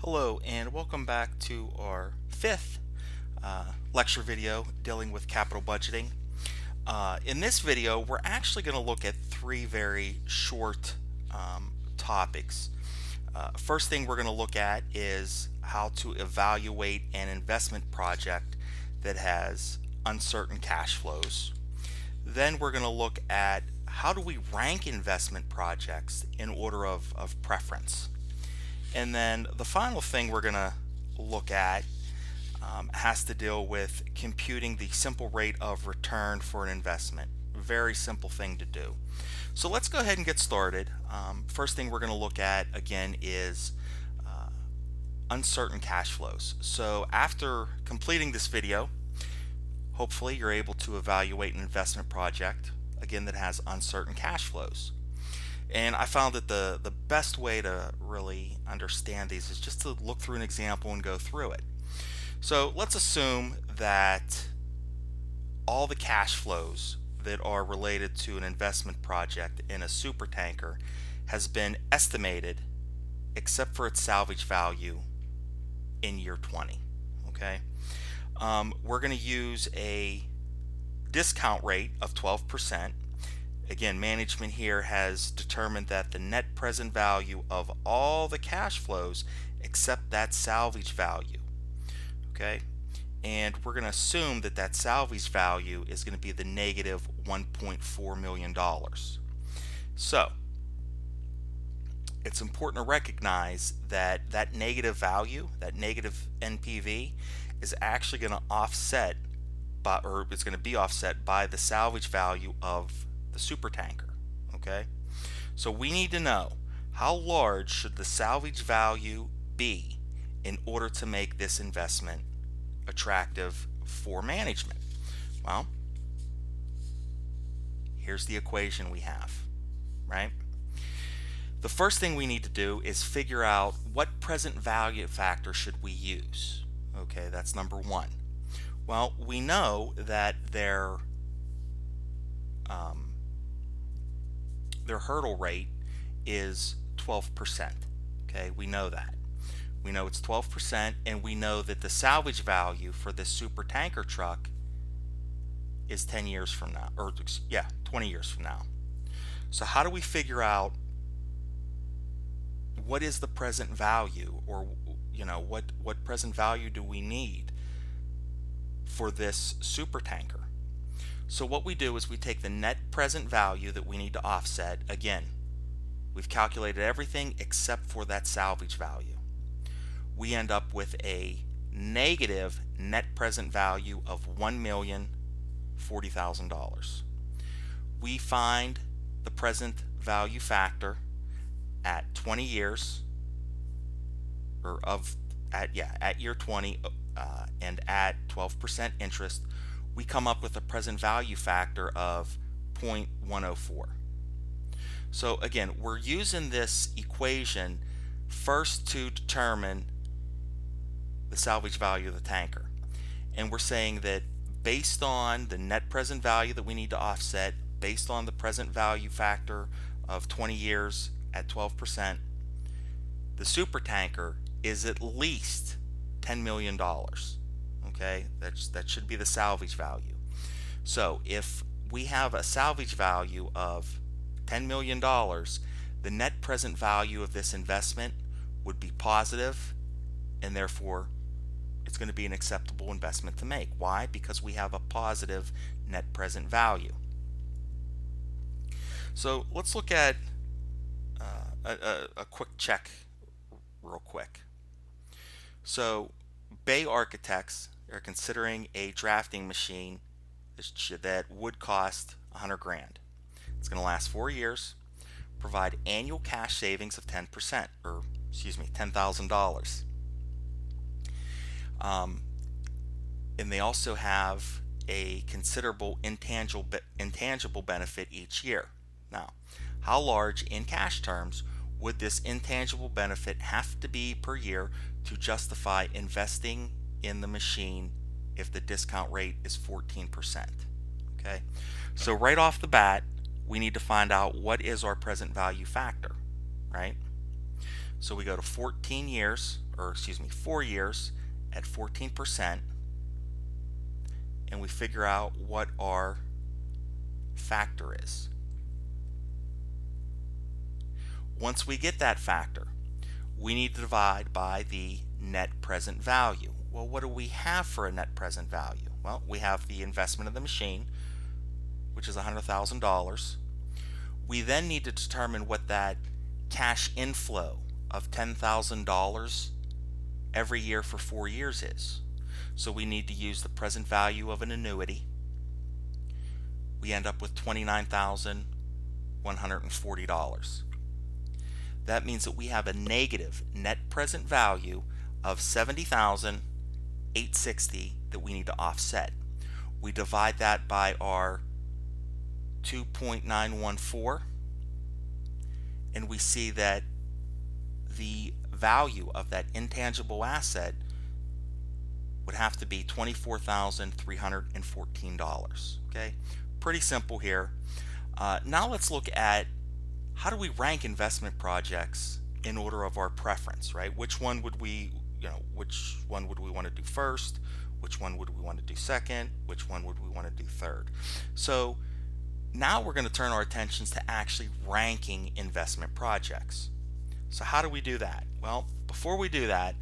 Hello and welcome back to our fifth lecture video dealing with capital budgeting. In this video, we're actually going to look at three very short topics. First thing we're going to look at is how to evaluate an investment project that has uncertain cash flows. Then we're going to look at how do we rank investment projects in order of preference. And then the final thing we're going to look at has to deal with computing the simple rate of return for an investment. Very simple thing to do. So let's go ahead and get started. First thing we're going to look at again is uncertain cash flows. So after completing this video, hopefully you're able to evaluate an investment project again that has uncertain cash flows. And I found that the best way to really understand these is just to look through an example and go through it. So let's assume that all the cash flows that are related to an investment project in a supertanker has been estimated except for its salvage value in year 20. Okay, we're going to use a discount rate of 12%. Again, management here has determined that the net present value of all the cash flows except that salvage value, okay, and we're going to assume that that salvage value is going to be the negative $1.4 million. So it's important to recognize that that negative value, that negative NPV, is actually going to offset by, or it's going to be offset by the salvage value of the supertanker. Okay, so we need to know how large should the salvage value be in order to make this investment attractive for management. Well, here's the equation we have, right? The first thing we need to do is figure out what present value factor should we use. Okay, that's number one. Well, we know that their hurdle rate is 12%. Okay, we know that. We know it's 12%, and we know that the salvage value for this super tanker truck is 10 years from now, or yeah, 20 years from now. So how do we figure out what is the present value, or what present value do we need for this super tanker? So what we do is we take the net present value that we need to offset. Again, we've calculated everything except for that salvage value. We end up with a negative net present value of $1,040,000. We find the present value factor at 20 years, or at year 20, and at 12% interest. We come up with a present value factor of 0.104. So again, we're using this equation first to determine the salvage value of the tanker. And we're saying that based on the net present value that we need to offset, based on the present value factor of 20 years at 12%, the super tanker is at least $10 million. Okay, that should be the salvage value. So if we have a salvage value of $10 million, the net present value of this investment would be positive, and therefore it's going to be an acceptable investment to make. Why? Because we have a positive net present value. So let's look at a quick check real quick. So Bay Architects are considering a drafting machine that would cost 100 grand. It's going to last 4 years, provide annual cash savings of 10%, or excuse me, $10,000. And they also have a considerable intangible benefit each year. Now, how large in cash terms would this intangible benefit have to be per year to justify investing in the machine if the discount rate is 14%? Okay, so right off the bat, we need to find out what is our present value factor, right? So we go to 14 years, or excuse me, 4 years at 14%, and we figure out what our factor is. Once we get that factor, we need to divide by the net present value. Well, what do we have for a net present value? Well, we have the investment in the machine, which is $100,000. We then need to determine what that cash inflow of $10,000 every year for 4 years is. So we need to use the present value of an annuity. We end up with $29,140. That means that we have a negative net present value of $70,860 that we need to offset. We divide that by our 2.914, and we see that the value of that intangible asset would have to be $24,314. Okay, pretty simple here. Now let's look at how do we rank investment projects in order of our preference, right? Which one would we want to do first? Which one would we want to do second? Which one would we want to do third? So now we're going to turn our attentions to actually ranking investment projects. So how do we do that? Well, before we do that,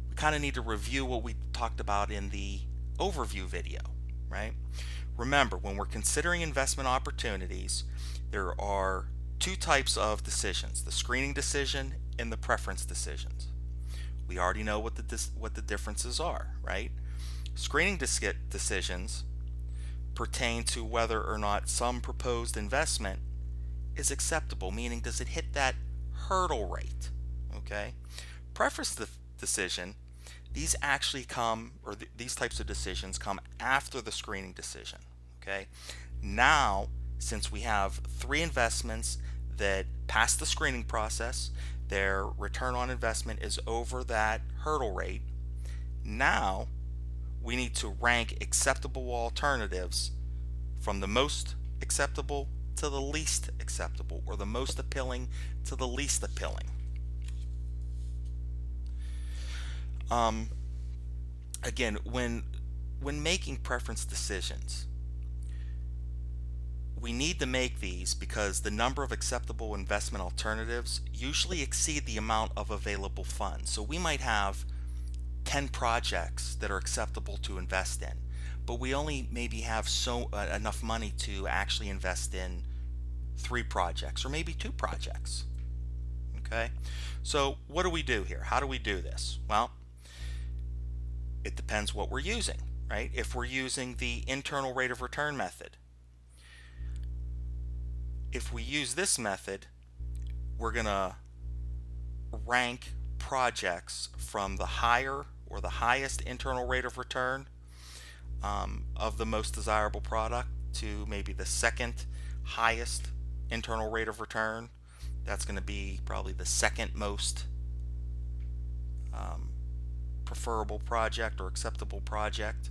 we kind of need to review what we talked about in the overview video, right? Remember, when we're considering investment opportunities, there are two types of decisions: the screening decision and the preference decisions. We already know what the differences are, right? Screening decisions pertain to whether or not some proposed investment is acceptable, meaning does it hit that hurdle rate, okay? Preference decision, these actually come, or these types of decisions come after the screening decision, okay? Now, since we have 3 investments that pass the screening process, their return on investment is over that hurdle rate, now we need to rank acceptable alternatives from the most acceptable to the least acceptable, or the most appealing to the least appealing. Again, when making preference decisions, we need to make these because the number of acceptable investment alternatives usually exceed the amount of available funds. So we might have 10 projects that are acceptable to invest in, but we only maybe have enough money to actually invest in 3 projects or maybe 2 projects. Okay, so what do we do here? How do we do this? Well, it depends what we're using, right? If we're using the internal rate of return method, if we use this method, we're gonna rank projects from the higher or the highest internal rate of return of the most desirable product to maybe the second highest internal rate of return. That's going to be probably the second most preferable project or acceptable project.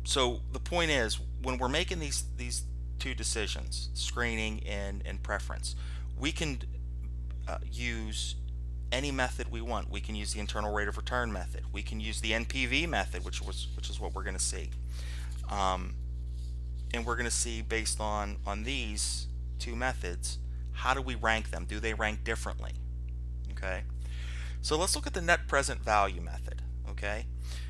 So the point is, when we're making these 2 decisions, screening and preference, we can use any method we want. We can use the internal rate of return method. We can use the NPV method, which is what we're going to see. And we're going to see, based on these 2 methods, how do we rank them? Do they rank differently? Okay. So let's look at the net present value method. Okay.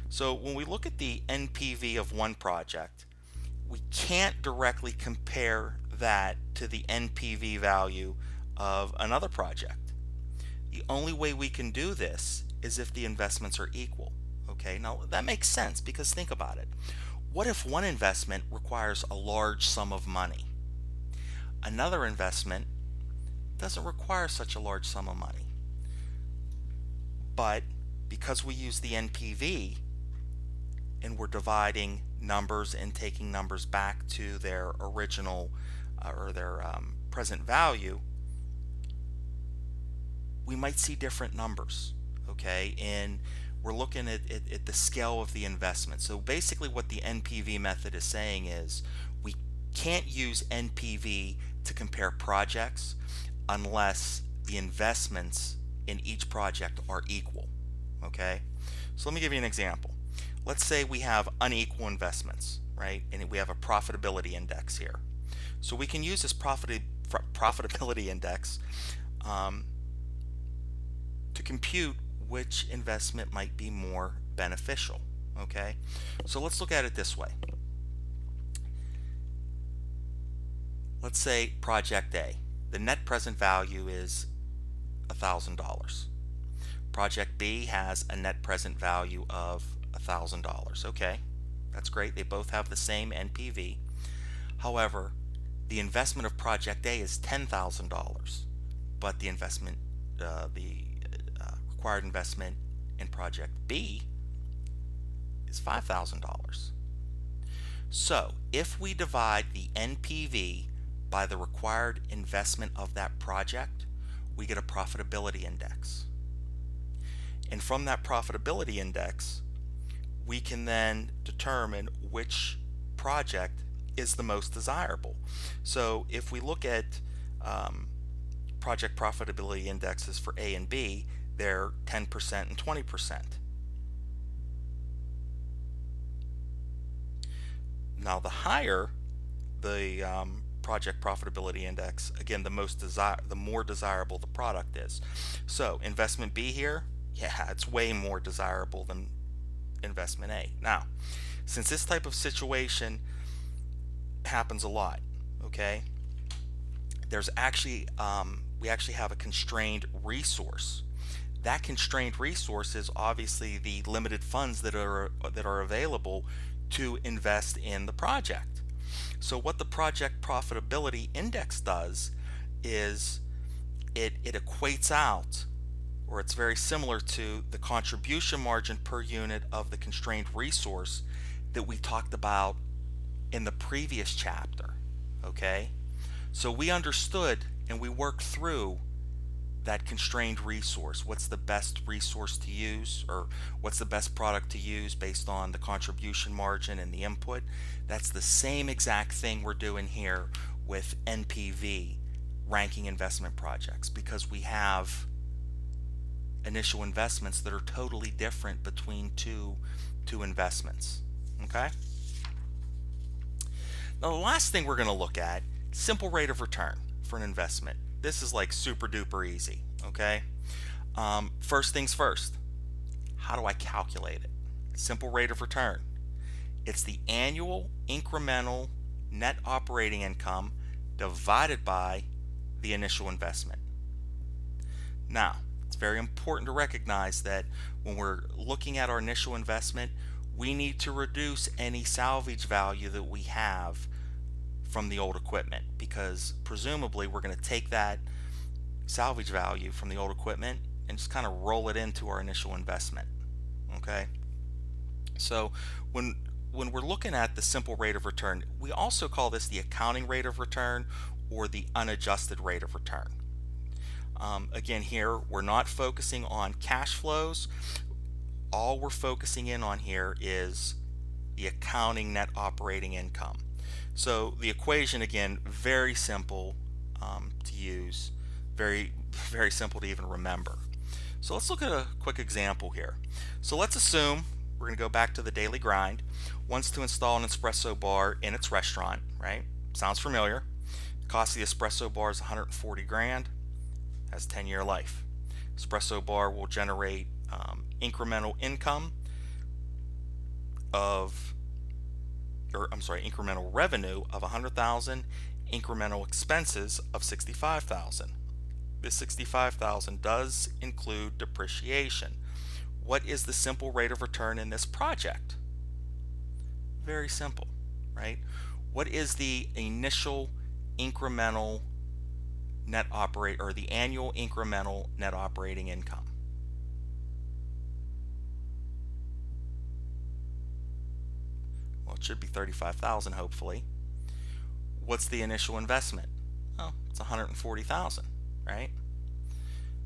So when we look at the NPV of one project, we can't directly compare that to the NPV value of another project. The only way we can do this is if the investments are equal. Okay, now that makes sense, because think about it. What if one investment requires a large sum of money? Another investment doesn't require such a large sum of money. But because we use the NPV and we're dividing numbers and taking numbers back to their original or their present value, we might see different numbers, okay? And we're looking at the scale of the investment. So basically what the NPV method is saying is we can't use NPV to compare projects unless the investments in each project are equal. Okay, so let me give you an example. Let's say we have unequal investments, right? And we have a profitability index here. So we can use this profitability index to compute which investment might be more beneficial. Okay, so let's look at it this way. Let's say project A, the net present value is $1,000. Project B has a net present value of $1,000. Okay, that's great. They both have the same NPV. However, the investment of project A is $10,000, but the required investment in project B is $5,000. So if we divide the NPV by the required investment of that project, we get a profitability index. And from that profitability index, we can then determine which project is the most desirable. So if we look at project profitability indexes for A and B, they're 10% and 20%. Now the higher the project profitability index, again, the more desirable the product is. So investment B here, yeah, it's way more desirable than investment A. Now, since this type of situation happens a lot, okay, there's actually we actually have a constrained resource. That constrained resource is obviously the limited funds that are available to invest in the project. So what the project profitability index does is it equates out, or it's very similar to the contribution margin per unit of the constrained resource that we talked about in the previous chapter. Okay, so we understood and we worked through that constrained resource. What's the best resource to use, or what's the best product to use based on the contribution margin and the input? That's the same exact thing we're doing here with NPV ranking investment projects, because we have initial investments that are totally different between two investments. Okay, now the last thing we're going to look at, simple rate of return for an investment. This is like super duper easy. Okay, first things first, how do I calculate it? Simple rate of return, it's the annual incremental net operating income divided by the initial investment. Now, it's very important to recognize that when we're looking at our initial investment, we need to reduce any salvage value that we have from the old equipment, because presumably we're going to take that salvage value from the old equipment and just kind of roll it into our initial investment. Okay, so when we're looking at the simple rate of return, we also call this the accounting rate of return or the unadjusted rate of return. Again, here we're not focusing on cash flows. All we're focusing in on here is the accounting net operating income. So the equation, again, very simple to use, very simple to even remember. So let's look at a quick example here. So let's assume we're going to go back to the daily grind. Wants to install an espresso bar in its restaurant, right? Sounds familiar. The cost of the espresso bar is 140 grand. Has 10-year life. Espresso bar will generate incremental income of, incremental revenue of 100,000, incremental expenses of 65,000. This 65,000 does include depreciation. What is the simple rate of return in this project? Very simple, right? What is the initial incremental net the annual incremental net operating income? Well, it should be 35,000 hopefully. What's the initial investment? Oh, it's 140,000, right?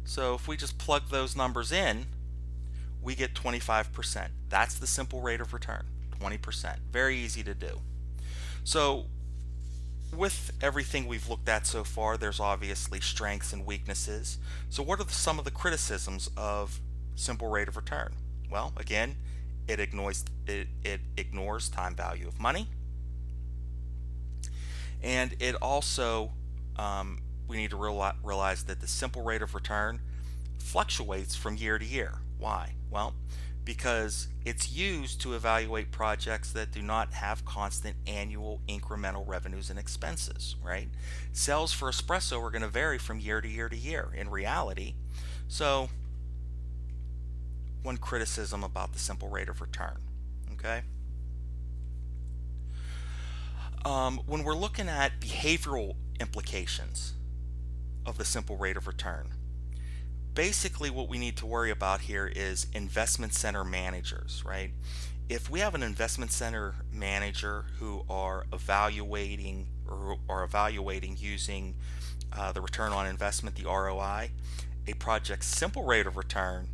So if we just plug those numbers in, we get 25%. That's the simple rate of return, 20%. Very easy to do. So with everything we've looked at so far, there's obviously strengths and weaknesses. So what are some of the criticisms of simple rate of return? Well, again, it ignores time value of money, and it also we need to realize that the simple rate of return fluctuates from year to year. Why? Well, because it's used to evaluate projects that do not have constant annual incremental revenues and expenses, right? Sales for espresso are going to vary from year to year to year in reality. So, one criticism about the simple rate of return, okay? When we're looking at behavioral implications of the simple rate of return, basically what we need to worry about here is investment center managers, right? If we have an investment center manager who are evaluating using the return on investment, the ROI, a project's simple rate of return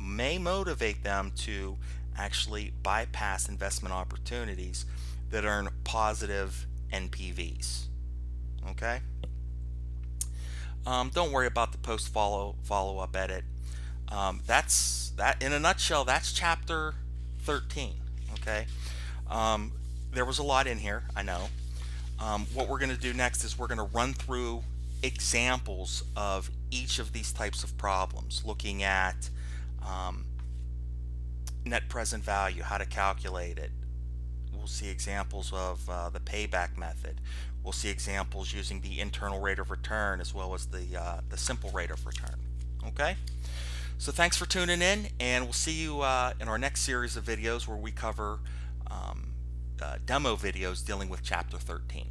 may motivate them to actually bypass investment opportunities that earn positive NPVs. Okay? Don't worry about the post follow-up edit. That's that in a nutshell. That's chapter 13. Okay, there was a lot in here, I know. What we're going to do next is we're going to run through examples of each of these types of problems, looking at net present value, how to calculate it. We'll see examples of the payback method. We'll see examples using the internal rate of return as well as the simple rate of return. Okay? So thanks for tuning in, and we'll see you in our next series of videos where we cover demo videos dealing with Chapter 13.